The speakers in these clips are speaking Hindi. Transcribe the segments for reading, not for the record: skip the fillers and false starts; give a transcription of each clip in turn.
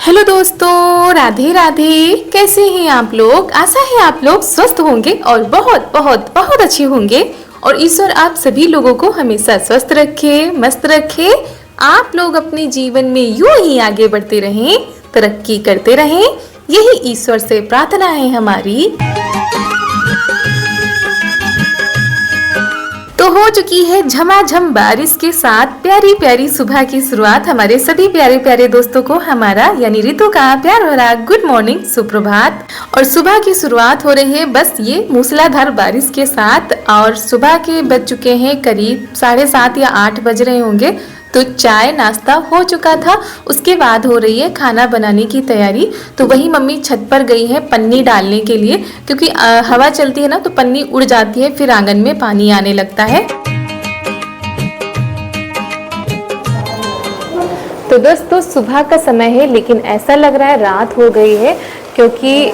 हेलो दोस्तों, राधे राधे। कैसे हैं आप लोग? आशा है आप लोग स्वस्थ होंगे और बहुत बहुत बहुत अच्छे होंगे। और ईश्वर आप सभी लोगों को हमेशा स्वस्थ रखे, मस्त रखे। आप लोग अपने जीवन में यूं ही आगे बढ़ते रहें, तरक्की करते रहें, यही ईश्वर से प्रार्थना है हमारी। तो हो चुकी है झमाझम बारिश के साथ प्यारी प्यारी सुबह की शुरुआत। हमारे सभी प्यारे प्यारे दोस्तों को हमारा यानी रितु का प्यार भरा गुड मॉर्निंग, सुप्रभात। और सुबह की शुरुआत हो रही है बस ये मूसलाधार बारिश के साथ। और सुबह के बज चुके हैं करीब 7:30 या 8 बज रहे होंगे। तो चाय नाश्ता हो चुका था, उसके बाद हो रही है खाना बनाने की तैयारी। तो वही मम्मी छत पर गई है पन्नी डालने के लिए, क्योंकि हवा चलती है ना तो पन्नी उड़ जाती है, फिर आंगन में पानी आने लगता है। तो दोस्तों सुबह का समय है, लेकिन ऐसा लग रहा है रात हो गई है, क्योंकि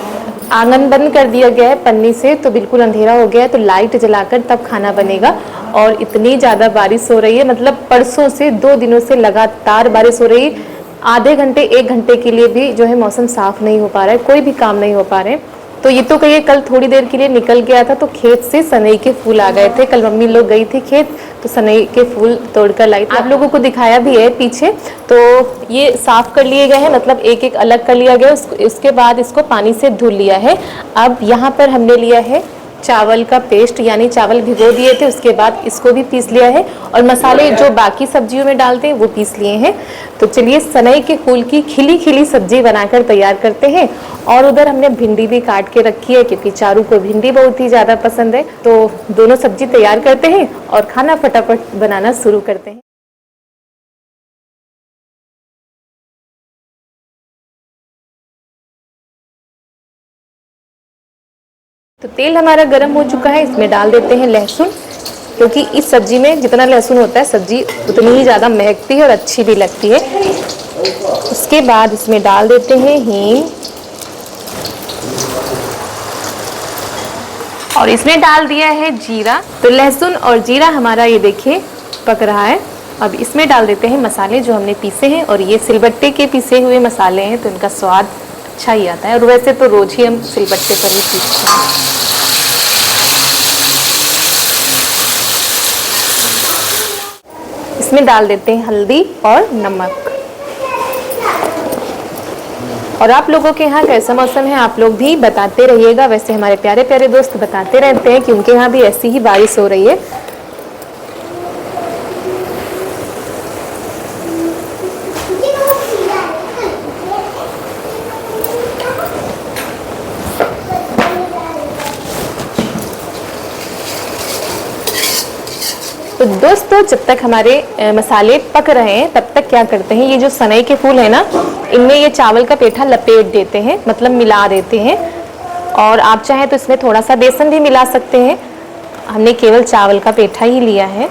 आंगन बंद कर दिया गया है पन्नी से। तो बिल्कुल अंधेरा हो गया है, तो लाइट जलाकर तब खाना बनेगा। और इतनी ज़्यादा बारिश हो रही है, मतलब परसों से 2 दिनों से लगातार बारिश हो रही है। आधे घंटे 1 घंटे के लिए भी जो है मौसम साफ नहीं हो पा रहा है, कोई भी काम नहीं हो पा रहे। तो ये तो कहिए कल थोड़ी देर के लिए निकल गया था, तो खेत से सनई के फूल आ गए थे। कल मम्मी लोग गई थी खेत, तो सनई के फूल तोड़कर लाई थी। आप लोगों को दिखाया भी है पीछे। तो ये साफ कर लिए गए हैं, मतलब एक एक अलग कर लिया गया। इसके बाद इसको पानी से धुल लिया है। अब यहाँ पर हमने लिया है चावल का पेस्ट, यानी चावल भिगो दिए थे, उसके बाद इसको भी पीस लिया है। और मसाले जो बाकी सब्जियों में डालते हैं वो पीस लिए हैं। तो चलिए सनई के फूल की खिली खिली सब्जी बनाकर तैयार करते हैं। और उधर हमने भिंडी भी काट के रखी है, क्योंकि चारू को भिंडी बहुत ही ज़्यादा पसंद है। तो दोनों सब्जी तैयार करते हैं और खाना फटाफट बनाना शुरू करते हैं। तो तेल हमारा गर्म हो चुका है, इसमें डाल देते हैं लहसुन, क्योंकि इस सब्जी में जितना लहसुन होता है सब्जी उतनी ही ज़्यादा महकती है और अच्छी भी लगती है। उसके बाद इसमें डाल देते हैं हींग, और इसमें डाल दिया है जीरा। तो लहसुन और जीरा हमारा ये देखिए पक रहा है। अब इसमें डाल देते हैं मसाले जो हमने पीसे हैं, और ये सिलबट्टे के पीसे हुए मसाले हैं, तो इनका स्वाद अच्छा ही आता है। और वैसे तो रोज ही हम सिलबट्टे पर ही पीसते हैं। इसमें डाल देते हैं हल्दी और नमक। और आप लोगों के यहाँ कैसा मौसम है आप लोग भी बताते रहिएगा। वैसे हमारे प्यारे प्यारे दोस्त बताते रहते हैं कि उनके यहाँ भी ऐसी ही बारिश हो रही है। तो दोस्तों जब तक हमारे मसाले पक रहे हैं तब तक क्या करते हैं, ये जो सनई के फूल है ना, इनमें ये चावल का पेठा लपेट देते हैं, मतलब मिला देते हैं। और आप चाहें तो इसमें थोड़ा सा बेसन भी मिला सकते हैं। हमने केवल चावल का पेठा ही लिया है।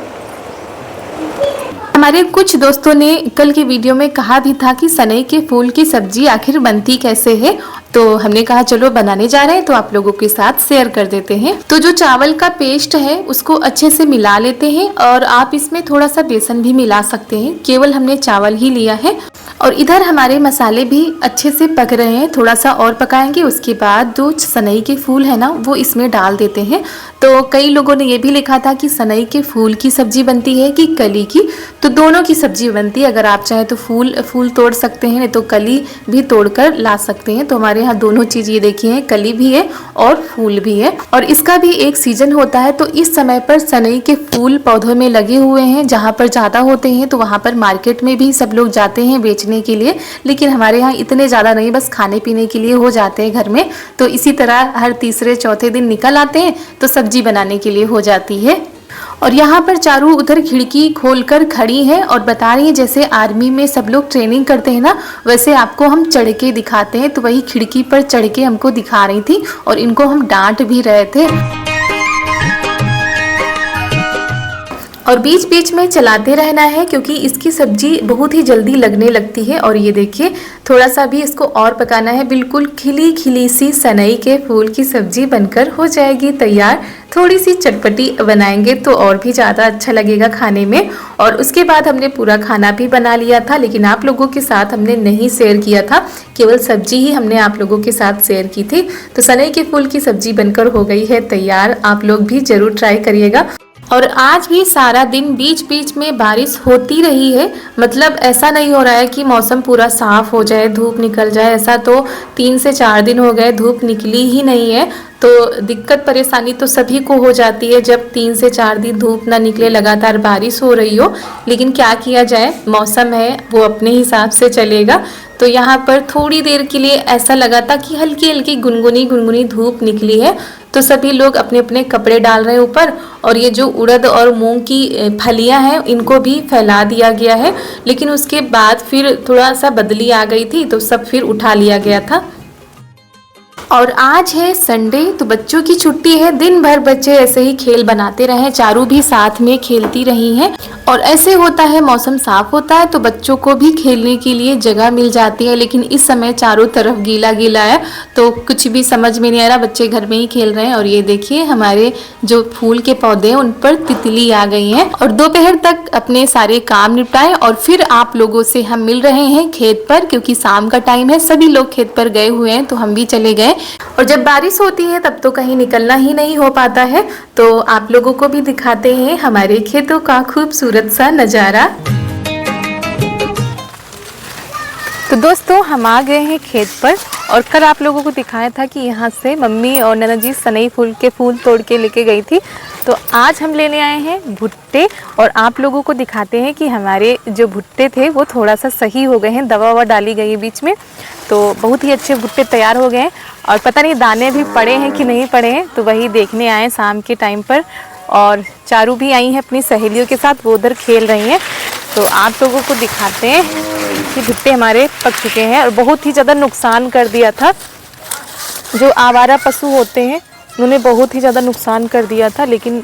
हमारे कुछ दोस्तों ने कल के वीडियो में कहा भी था कि सनई के फूल की सब्जी आखिर बनती कैसे है। तो हमने कहा चलो बनाने जा रहे हैं तो आप लोगों के साथ शेयर कर देते हैं। तो जो चावल का पेस्ट है उसको अच्छे से मिला लेते हैं, और आप इसमें थोड़ा सा बेसन भी मिला सकते हैं। केवल हमने चावल ही लिया है। और इधर हमारे मसाले भी अच्छे से पक रहे हैं, थोड़ा सा और पकाएंगे। उसके बाद जो सनई के फूल है ना वो इसमें डाल देते हैं। तो कई लोगों ने ये भी लिखा था कि सनई के फूल की सब्जी बनती है कि कली की, तो दोनों की सब्जी बनती है। अगर आप चाहें तो फूल तोड़ सकते हैं, तो कली भी तोड़कर ला सकते हैं। तो हमारे यहाँ दोनों चीज ये देखिए, कली भी है और फूल भी है। और इसका भी एक सीजन होता है। तो इस समय पर सनई के फूल पौधों में लगे हुए हैं, जहाँ पर ज्यादा होते हैं तो वहाँ पर मार्केट में भी सब लोग जाते हैं बेचने के लिए। लेकिन हमारे यहाँ इतने ज्यादा नहीं, बस खाने पीने के लिए हो जाते हैं घर में। तो इसी तरह हर तीसरे चौथे दिन निकल आते हैं तो सब्जी बनाने के लिए हो जाती है। और यहाँ पर चारू उधर खिड़की खोलकर खड़ी है और बता रही है, जैसे आर्मी में सब लोग ट्रेनिंग करते हैं ना, वैसे आपको हम चढ़ के दिखाते हैं। तो वही खिड़की पर चढ़ के हमको दिखा रही थी, और इनको हम डांट भी रहे थे। और बीच बीच में चलाते रहना है क्योंकि इसकी सब्जी बहुत ही जल्दी लगने लगती है। और ये देखिए थोड़ा सा भी इसको और पकाना है, बिल्कुल खिली खिली सी सनई के फूल की सब्जी बनकर हो जाएगी तैयार। थोड़ी सी चटपटी बनाएंगे तो और भी ज़्यादा अच्छा लगेगा खाने में। और उसके बाद हमने पूरा खाना भी बना लिया था, लेकिन आप लोगों के साथ हमने नहीं शेयर किया था, केवल सब्जी ही हमने आप लोगों के साथ शेयर की थी। तो सनई के फूल की सब्जी बनकर हो गई है तैयार, आप लोग भी ज़रूर ट्राई करिएगा। और आज भी सारा दिन बीच बीच में बारिश होती रही है, मतलब ऐसा नहीं हो रहा है कि मौसम पूरा साफ हो जाए, धूप निकल जाए। ऐसा तो 3 से 4 दिन हो गए धूप निकली ही नहीं है। तो दिक्कत परेशानी तो सभी को हो जाती है जब 3 से 4 दिन धूप ना निकले, लगातार बारिश हो रही हो। लेकिन क्या किया जाए, मौसम है वो अपने हिसाब से चलेगा। तो यहाँ पर थोड़ी देर के लिए ऐसा लगा था कि हल्की हल्की गुनगुनी गुनगुनी धूप निकली है, तो सभी लोग अपने अपने कपड़े डाल रहे हैं ऊपर। और ये जो उड़द और मूंग की फलियां हैं इनको भी फैला दिया गया है, लेकिन उसके बाद फिर थोड़ा सा बदली आ गई थी तो सब फिर उठा लिया गया था। और आज है संडे, तो बच्चों की छुट्टी है। दिन भर बच्चे ऐसे ही खेल बनाते रहे, चारू भी साथ में खेलती रही हैं। और ऐसे होता है, मौसम साफ होता है तो बच्चों को भी खेलने के लिए जगह मिल जाती है। लेकिन इस समय चारों तरफ गीला गीला है तो कुछ भी समझ में नहीं आ रहा, बच्चे घर में ही खेल रहे हैं। और ये देखिए हमारे जो फूल के पौधे हैं उन पर तितली आ गई हैं। और दोपहर तक अपने सारे काम निपटाए और फिर आप लोगों से हम मिल रहे हैं खेत पर, क्योंकि शाम का टाइम है, सभी लोग खेत पर गए हुए हैं तो हम भी चले गए। और जब बारिश होती है तब तो कहीं निकलना ही नहीं हो पाता है, तो आप लोगों को भी दिखाते हैं हमारे खेतों का खूबसूरत सा नज़ारा। तो दोस्तों हम आ गए हैं खेत पर, और कल आप लोगों को दिखाया था कि यहाँ से मम्मी और नैना जी सनई फूल के फूल तोड़ के लेके गई थी। तो आज हम लेने आए हैं भुट्टे, और आप लोगों को दिखाते हैं कि हमारे जो भुट्टे थे वो थोड़ा सा सही हो गए हैं, दवा ववा डाली गई है बीच में, तो बहुत ही अच्छे भुट्टे तैयार हो गए हैं। और पता नहीं दाने भी पड़े हैं कि नहीं पड़े हैं, तो वही देखने आए शाम के टाइम पर। और चारू भी आई हैं अपनी सहेलियों के साथ, वो उधर खेल रही हैं। तो आप लोगों को दिखाते हैं कि भुट्टे हमारे पक चुके हैं, और बहुत ही ज़्यादा नुकसान कर दिया था। जो आवारा पशु होते हैं उन्होंने बहुत ही ज़्यादा नुकसान कर दिया था, लेकिन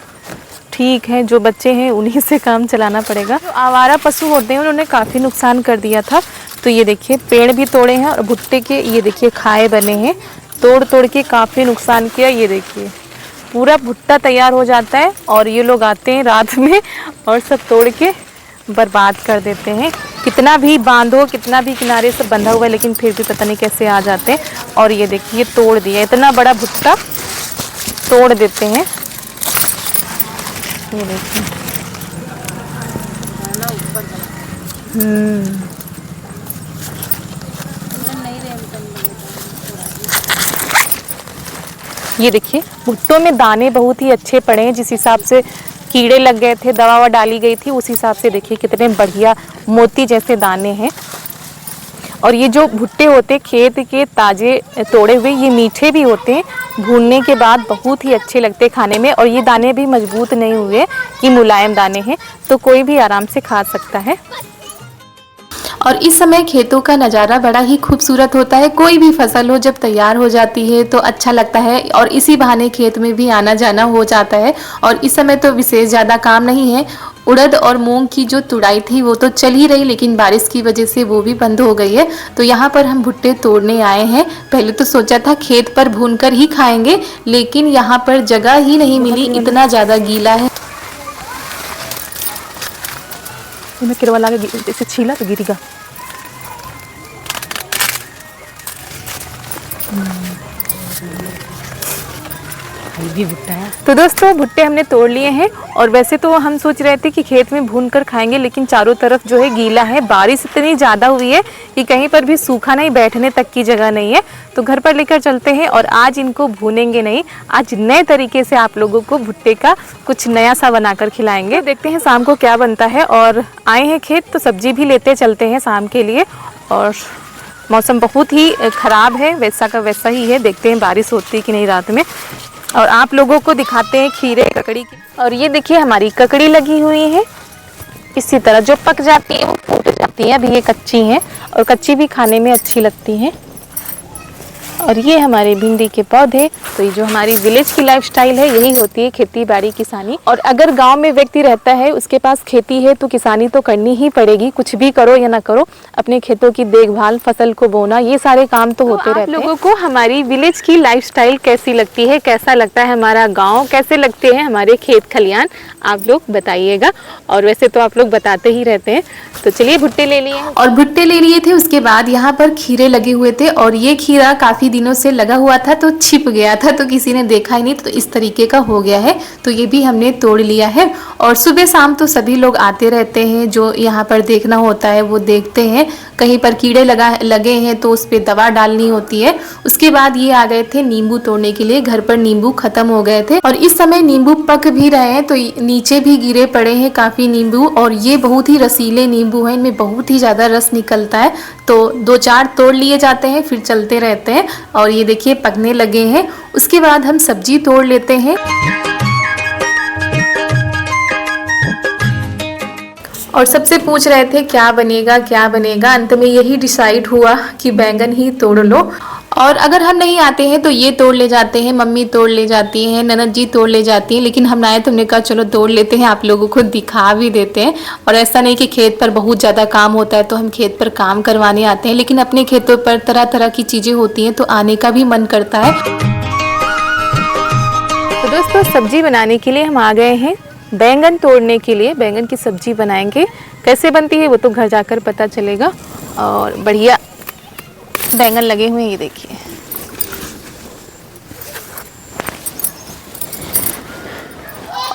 ठीक है जो बच्चे हैं उन्हीं से काम चलाना पड़ेगा। जो आवारा पशु होते हैं उन्होंने काफ़ी नुकसान कर दिया था। तो ये देखिए पेड़ भी तोड़े हैं, और भुट्टे के ये देखिए खाए बने हैं, तोड़ तोड़ के काफ़ी नुकसान किया। ये देखिए पूरा भुट्टा तैयार हो जाता है, और ये लोग आते हैं रात में और सब तोड़ के बर्बाद कर देते हैं। कितना भी बांधो, कितना भी किनारे से बंधा हुआ है, लेकिन फिर भी पता नहीं कैसे आ जाते हैं। और ये देखिए तोड़ दिया, इतना बड़ा भुट्टा तोड़ देते हैं। ये देखिए ये देखिए भुट्टों में दाने बहुत ही अच्छे पड़े हैं। जिस हिसाब से कीड़े लग गए थे, दवा ववा डाली गई थी, उस हिसाब से देखिए कितने बढ़िया मोती जैसे दाने हैं। और ये जो भुट्टे होते खेत के ताजे तोड़े हुए, ये मीठे भी होते हैं, भूनने के बाद बहुत ही अच्छे लगते खाने में। और ये दाने भी मजबूत नहीं हुए, ये मुलायम दाने हैं, तो कोई भी आराम से खा सकता है। और इस समय खेतों का नज़ारा बड़ा ही खूबसूरत होता है। कोई भी फसल हो जब तैयार हो जाती है तो अच्छा लगता है, और इसी बहाने खेत में भी आना जाना हो जाता है। और इस समय तो विशेष ज़्यादा काम नहीं है। उड़द और मूंग की जो तुड़ाई थी वो तो चल ही रही, लेकिन बारिश की वजह से वो भी बंद हो गई है। तो यहाँ पर हम भुट्टे तोड़ने आए हैं। पहले तो सोचा था खेत पर भूनकर ही खाएंगे, लेकिन यहाँ पर जगह ही नहीं मिली, इतना ज़्यादा गीला है। मैं किरवा के इसे छीला तो गिरेगा। भी भुट्टा है। तो दोस्तों भुट्टे हमने तोड़ लिए हैं, और वैसे तो हम सोच रहे थे कि खेत में भूनकर खाएंगे, लेकिन चारों तरफ जो है गीला है, बारिश इतनी ज़्यादा हुई है कि कहीं पर भी सूखा नहीं, बैठने तक की जगह नहीं है। तो घर पर लेकर चलते हैं, और आज इनको भूनेंगे नहीं, आज नए तरीके से आप लोगों को भुट्टे का कुछ नया सा बनाकर खिलाएंगे। देखते हैं शाम को क्या बनता है। और आए हैं खेत तो सब्जी भी लेते चलते हैं शाम के लिए। और मौसम बहुत ही ख़राब है, वैसा का वैसा ही है, देखते हैं बारिश होती है कि नहीं रात में। और आप लोगों को दिखाते हैं खीरे ककड़ी की। और ये देखिए हमारी ककड़ी लगी हुई है, इसी तरह जो पक जाती है वो फूट जाती है। अभी ये कच्ची हैं, और कच्ची भी खाने में अच्छी लगती हैं। और ये हमारे भिंडी के पौधे। तो ये जो हमारी विलेज की लाइफस्टाइल है यही होती है, खेती बाड़ी किसानी। और अगर गांव में व्यक्ति रहता है, उसके पास खेती है, तो किसानी तो करनी ही पड़ेगी। कुछ भी करो या ना करो, अपने खेतों की देखभाल, फसल को बोना, ये सारे काम तो होते रहते हैं। लोगों को हमारी विलेज की लाइफस्टाइल कैसी लगती है, कैसा लगता है हमारा गाँव, कैसे लगते हैं हमारे खेत खलियान, आप लोग बताइएगा। और वैसे तो आप लोग बताते ही रहते हैं। तो चलिए भुट्टे ले लिए और भुट्टे ले लिए थे। उसके बाद यहाँ पर खीरे लगे हुए थे और ये खीरा काफ़ी दिनों से लगा हुआ था तो छिप गया था, तो किसी ने देखा ही नहीं, तो इस तरीके का हो गया है। तो ये भी हमने तोड़ लिया है। और सुबह शाम तो सभी लोग आते रहते हैं, जो यहाँ पर देखना होता है वो देखते हैं। कहीं पर कीड़े लगे हैं तो उस पर दवा डालनी होती है। उसके बाद ये आ गए थे नींबू तोड़ने के लिए। घर पर नींबू खत्म हो गए थे और इस समय नींबू पक भी रहे हैं, तो नीचे भी गिरे पड़े हैं काफ़ी नींबू। और ये बहुत ही रसीले नींबू हैं, इनमें बहुत ही ज़्यादा रस निकलता है। तो 2-4 तोड़ लिए जाते हैं, फिर चलते रहते हैं। और ये देखिए पकने लगे हैं। उसके बाद हम सब्जी तोड़ लेते हैं। और सबसे पूछ रहे थे क्या बनेगा क्या बनेगा, अंत में यही डिसाइड हुआ कि बैंगन ही तोड़ लो। और अगर हम नहीं आते हैं तो ये तोड़ ले जाते हैं, मम्मी तोड़ ले जाती हैं, ननद जी तोड़ ले जाती हैं। लेकिन हम आए तो हमने कहा चलो तोड़ लेते हैं, आप लोगों को दिखा भी देते हैं। और ऐसा नहीं कि खेत पर बहुत ज़्यादा काम होता है तो हम खेत पर काम करवाने आते हैं, लेकिन अपने खेतों पर तरह तरह की चीज़ें होती हैं तो आने का भी मन करता है। तो दोस्तों सब्जी बनाने के लिए हम आ गए हैं, बैंगन तोड़ने के लिए। बैंगन की सब्जी बनाएंगे, कैसे बनती है वो तो घर जाकर पता चलेगा। और बढ़िया बैंगन लगे हुए हैं, ये देखिए।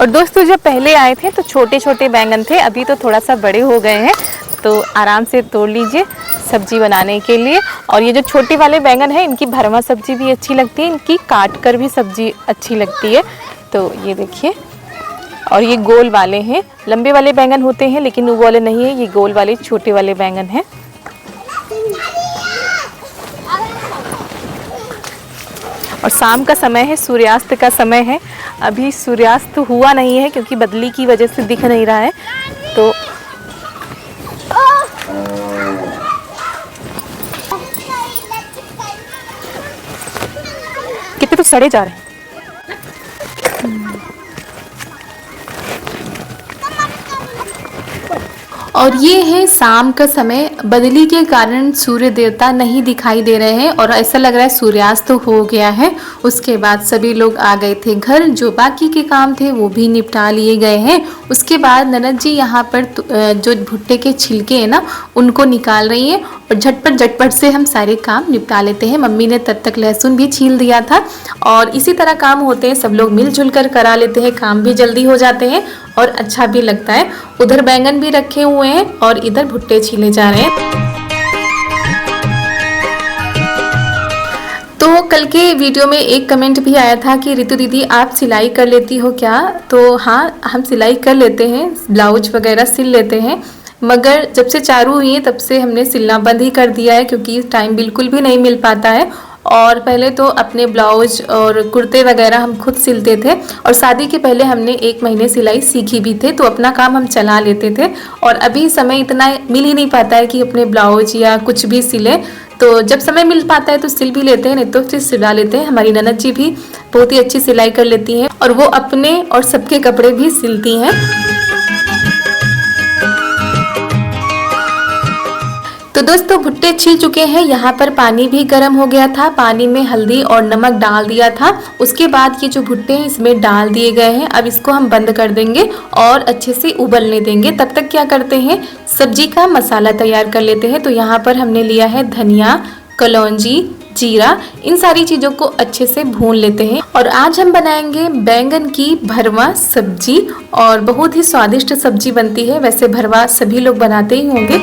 और दोस्तों जब पहले आए थे तो छोटे छोटे बैंगन थे, अभी तो थोड़ा सा बड़े हो गए हैं। तो आराम से तोड़ लीजिए सब्जी बनाने के लिए। और ये जो छोटे वाले बैंगन है इनकी भरवा सब्जी भी अच्छी लगती है, इनकी काट कर भी सब्जी अच्छी लगती है। तो ये देखिए। और ये गोल वाले हैं, लंबे वाले बैंगन होते हैं लेकिन वो वाले नहीं है, ये गोल वाले छोटे वाले बैंगन हैं। और शाम का समय है, सूर्यास्त का समय है। अभी सूर्यास्त हुआ नहीं है क्योंकि बदली की वजह से दिख नहीं रहा है। तो कितने तो सड़े जा रहे हैं। और ये है शाम का समय, बदली के कारण सूर्य देवता नहीं दिखाई दे रहे हैं और ऐसा लग रहा है सूर्यास्त तो हो गया है। उसके बाद सभी लोग आ गए थे घर, जो बाकी के काम थे वो भी निपटा लिए गए हैं। उसके बाद ननद जी यहाँ पर जो भुट्टे के छिलके हैं ना उनको निकाल रही हैं और झटपट से हम सारे काम निपटा लेते हैं। मम्मी ने तब तक लहसुन भी छील दिया था और इसी तरह काम होते हैं, सब लोग मिलजुल कर करा लेते हैं, काम भी जल्दी हो जाते हैं और अच्छा भी लगता है। उधर बैंगन भी रखे हुए हैं और इधर भुट्टे छीले जा रहे हैं। तो कल के वीडियो में एक कमेंट भी आया था कि रितु दीदी आप सिलाई कर लेती हो क्या? तो हाँ, हम सिलाई कर लेते हैं, ब्लाउज वगैरह सिल लेते हैं। मगर जब से चालू हुई है तब से हमने सिलना बंद ही कर दिया है क्योंकि टाइम बिल्कुल भी नहीं मिल पाता है। और पहले तो अपने ब्लाउज और कुर्ते वगैरह हम खुद सिलते थे और शादी के पहले हमने 1 महीने सिलाई सीखी भी थे, तो अपना काम हम चला लेते थे। और अभी समय इतना मिल ही नहीं पाता है कि अपने ब्लाउज या कुछ भी सिले। तो जब समय मिल पाता है तो सिल भी लेते हैं, नहीं तो फिर सिला लेते हैं। हमारी ननद जी भी बहुत ही अच्छी सिलाई कर लेती हैं और वो अपने और सबके कपड़े भी सिलती हैं। तो दोस्तों भुट्टे छिल चुके हैं। यहाँ पर पानी भी गर्म हो गया था, पानी में हल्दी और नमक डाल दिया था। उसके बाद ये जो भुट्टे हैं इसमें डाल दिए गए हैं। अब इसको हम बंद कर देंगे और अच्छे से उबलने देंगे। तब तक क्या करते हैं, सब्जी का मसाला तैयार कर लेते हैं। तो यहाँ पर हमने लिया है धनिया, कलौंजी, जीरा, इन सारी चीज़ों को अच्छे से भून लेते हैं। और आज हम बनाएंगे बैंगन की भरवा सब्जी और बहुत ही स्वादिष्ट सब्जी बनती है। वैसे भरवा सभी लोग बनाते ही होंगे।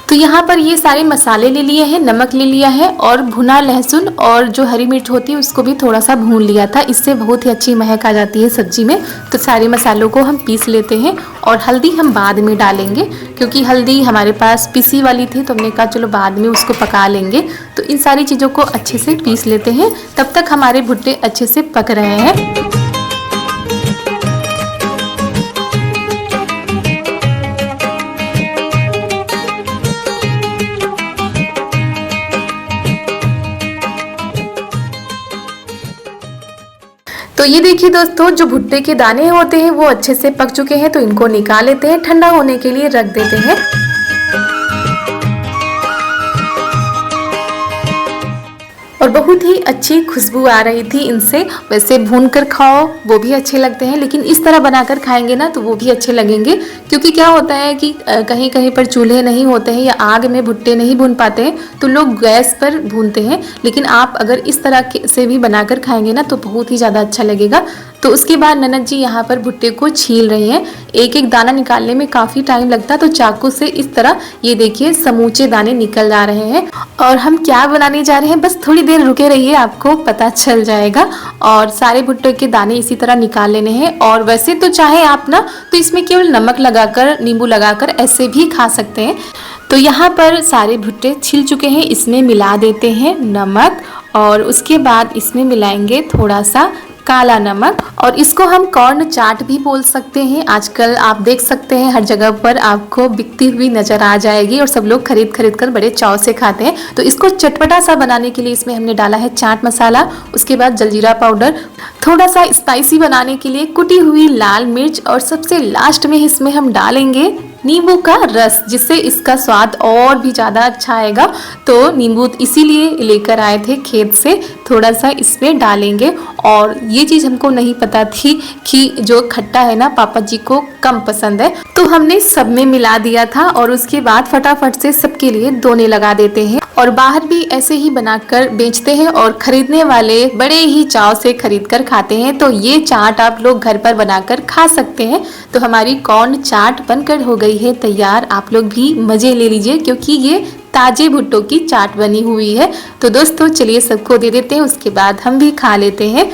तो यहाँ पर ये सारे मसाले ले लिए हैं, नमक ले लिया है और भुना लहसुन और जो हरी मिर्च होती है उसको भी थोड़ा सा भून लिया था। इससे बहुत ही अच्छी महक आ जाती है सब्जी में। तो सारे मसालों को हम पीस लेते हैं और हल्दी हम बाद में डालेंगे क्योंकि हल्दी हमारे पास पिसी वाली थी, तो हमने कहा चलो बाद में उसको पका लेंगे। तो इन सारी चीज़ों को अच्छे से पीस लेते हैं, तब तक हमारे भुट्टे अच्छे से पक रहे हैं। तो ये देखिए दोस्तों, जो भुट्टे के दाने होते हैं वो अच्छे से पक चुके हैं, तो इनको निकाल लेते हैं, ठंडा होने के लिए रख देते हैं। और बहुत ही अच्छी खुशबू आ रही थी इनसे। वैसे भून कर खाओ वो भी अच्छे लगते हैं, लेकिन इस तरह बनाकर खाएंगे ना तो वो भी अच्छे लगेंगे। क्योंकि क्या होता है कि कहीं कहीं पर चूल्हे नहीं होते हैं या आग में भुट्टे नहीं भून पाते हैं, तो लोग गैस पर भूनते हैं। लेकिन आप अगर इस तरह से भी बनाकर खाएंगे ना तो बहुत ही ज़्यादा अच्छा लगेगा। तो उसके बाद ननद जी यहाँ पर भुट्टे को छील रही हैं। एक एक दाना निकालने में काफ़ी टाइम लगता है, तो चाकू से इस तरह ये देखिए समूचे दाने निकल जा रहे हैं। और हम क्या बनाने जा रहे हैं, बस थोड़ी देर रुके रहिए, आपको पता चल जाएगा। और सारे भुट्टे के दाने इसी तरह निकाल लेने हैं। और वैसे तो चाहे आप ना तो इसमें केवल नमक लगाकर, नींबू लगाकर ऐसे भी खा सकते हैं। तो यहाँ पर सारे भुट्टे छिल चुके हैं, इसमें मिला देते हैं नमक और उसके बाद इसमें मिलाएंगे थोड़ा सा काला नमक। और इसको हम कॉर्न चाट भी बोल सकते हैं। आजकल आप देख सकते हैं हर जगह पर आपको बिकती हुई नजर आ जाएगी और सब लोग खरीद खरीद कर बड़े चाव से खाते हैं। तो इसको चटपटा सा बनाने के लिए इसमें हमने डाला है चाट मसाला, उसके बाद जलजीरा पाउडर, थोड़ा सा स्पाइसी बनाने के लिए कुटी हुई लाल मिर्च, और सबसे लास्ट में इसमें हम डालेंगे नींबू का रस, जिससे इसका स्वाद और भी ज़्यादा अच्छा आएगा। तो नींबू इसीलिए लेकर आए थे खेत से, थोड़ा सा इसमें डालेंगे। और ये चीज़ हमको नहीं पता थी कि जो खट्टा है ना पापा जी को कम पसंद है, तो हमने सब में मिला दिया था। और उसके बाद फटाफट से सबके लिए दोने लगा देते हैं। और बाहर भी ऐसे ही बनाकर बेचते हैं और खरीदने वाले बड़े ही चाव से खरीद कर खाते हैं। तो ये चाट आप लोग घर पर बनाकर खा सकते हैं। तो हमारी कॉर्न चाट बनकर हो गई है तैयार। आप लोग भी मजे ले लीजिए, क्योंकि ये ताजे भुट्टों की चाट बनी हुई है। तो दोस्तों चलिए सबको दे देते हैं, उसके बाद हम भी खा लेते हैं।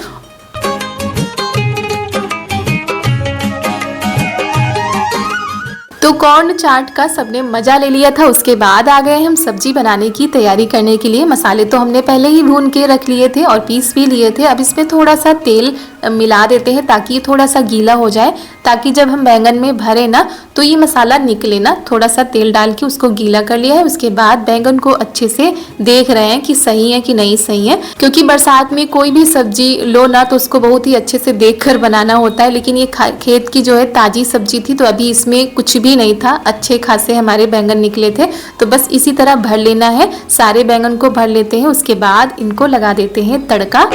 तो कॉर्न चाट का सबने मजा ले लिया था। उसके बाद आ गए हम सब्जी बनाने की तैयारी करने के लिए। मसाले तो हमने पहले ही भून के रख लिए थे और पीस भी लिए थे। अब इसमें थोड़ा सा तेल मिला देते हैं ताकि ये थोड़ा सा गीला हो जाए, ताकि जब हम बैंगन में भरे ना तो ये मसाला निकले ना। थोड़ा सा तेल डाल के उसको गीला कर लिया है। उसके बाद बैंगन को अच्छे से देख रहे हैं कि सही है कि नहीं सही है, क्योंकि बरसात में कोई भी सब्जी लो ना तो उसको बहुत ही अच्छे से देख कर बनाना होता है। लेकिन ये खेत की जो है ताजी सब्जी थी, तो अभी इसमें कुछ भी नहीं था, अच्छे खासे हमारे बैंगन निकले थे। तो बस इसी तरह भर लेना है, सारे बैंगन को भर लेते हैं। उसके बाद इनको लगा देते हैं तड़का।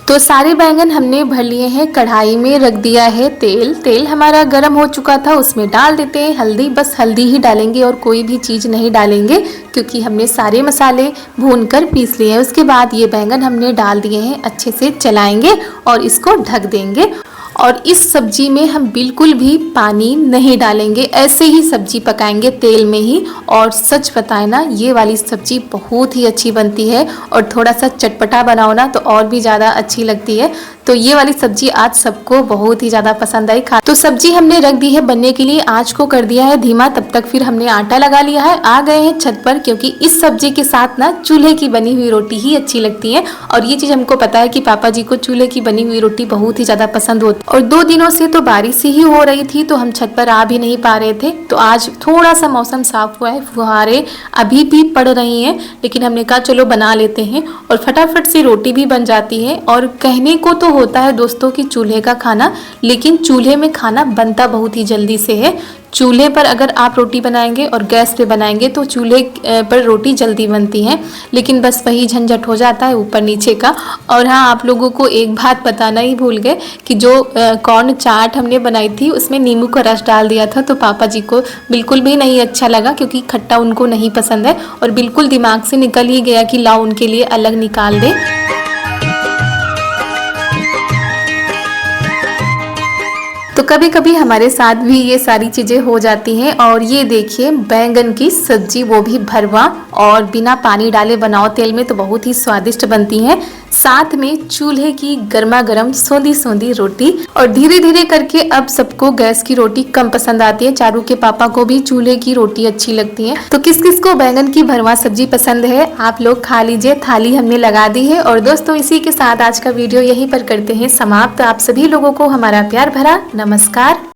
तो सारे बैंगन हमने भर लिए हैं। कढ़ाई में रख दिया है तेल। तेल हमारा गर्म हो चुका था, उसमें डाल देते हैं हल्दी। बस हल्दी ही डालेंगे और कोई भी चीज़ नहीं डालेंगे, क्योंकि हमने सारे मसाले भूनकर पीस लिए हैं। उसके बाद ये बैंगन हमने डाल दिए हैं, अच्छे से चलाएंगे और इसको ढक देंगे। और इस सब्जी में हम बिल्कुल भी पानी नहीं डालेंगे, ऐसे ही सब्जी पकाएंगे तेल में ही। और सच बताएं ना, ये वाली सब्जी बहुत ही अच्छी बनती है। और थोड़ा सा चटपटा बनाओ ना तो और भी ज़्यादा अच्छी लगती है। तो ये वाली सब्जी आज सबको बहुत ही ज़्यादा पसंद आई। तो सब्जी हमने रख दी है बनने के लिए, आँच को कर दिया है धीमा। तब तक फिर हमने आटा लगा लिया है। आ गए हैं छत पर, क्योंकि इस सब्जी के साथ ना चूल्हे की बनी हुई रोटी ही अच्छी लगती है। और ये चीज़ हमको पता है कि पापा जी को चूल्हे की बनी हुई रोटी बहुत ही ज़्यादा पसंद होती है। और 2 दिनों से तो बारिश ही हो रही थी, तो हम छत पर आ भी नहीं पा रहे थे। तो आज थोड़ा सा मौसम साफ हुआ है, फुहारे अभी भी पड़ रही हैं, लेकिन हमने कहा चलो बना लेते हैं। और फटाफट से रोटी भी बन जाती है। और कहने को तो होता है दोस्तों कि चूल्हे का खाना, लेकिन चूल्हे में खाना बनता बहुत ही जल्दी से है। चूल्हे पर अगर आप रोटी बनाएंगे और गैस पे बनाएंगे तो चूल्हे पर रोटी जल्दी बनती है, लेकिन बस वही झंझट हो जाता है ऊपर नीचे का। और हाँ, आप लोगों को एक बात बताना ही भूल गए कि जो कॉर्न चाट हमने बनाई थी उसमें नींबू का रस डाल दिया था, तो पापा जी को बिल्कुल भी नहीं अच्छा लगा, क्योंकि खट्टा उनको नहीं पसंद है। और बिल्कुल दिमाग से निकल ही गया कि लाओ उनके लिए अलग निकाल दे। तो कभी कभी हमारे साथ भी ये सारी चीज़ें हो जाती हैं। और ये देखिए बैंगन की सब्जी, वो भी भरवा और बिना पानी डाले बनाओ तेल में, तो बहुत ही स्वादिष्ट बनती है। साथ में चूल्हे की गर्मा गर्म सोंधी सोंधी रोटी। और धीरे धीरे करके अब सबको गैस की रोटी कम पसंद आती है। चारू के पापा को भी चूल्हे की रोटी अच्छी लगती है। तो किस किस को बैंगन की भरवा सब्जी पसंद है, आप लोग खा लीजिए। थाली हमने लगा दी है। और दोस्तों इसी के साथ आज का वीडियो यहीं पर करते हैं समाप्त। आप सभी लोगों को हमारा प्यार भरा नमस्कार।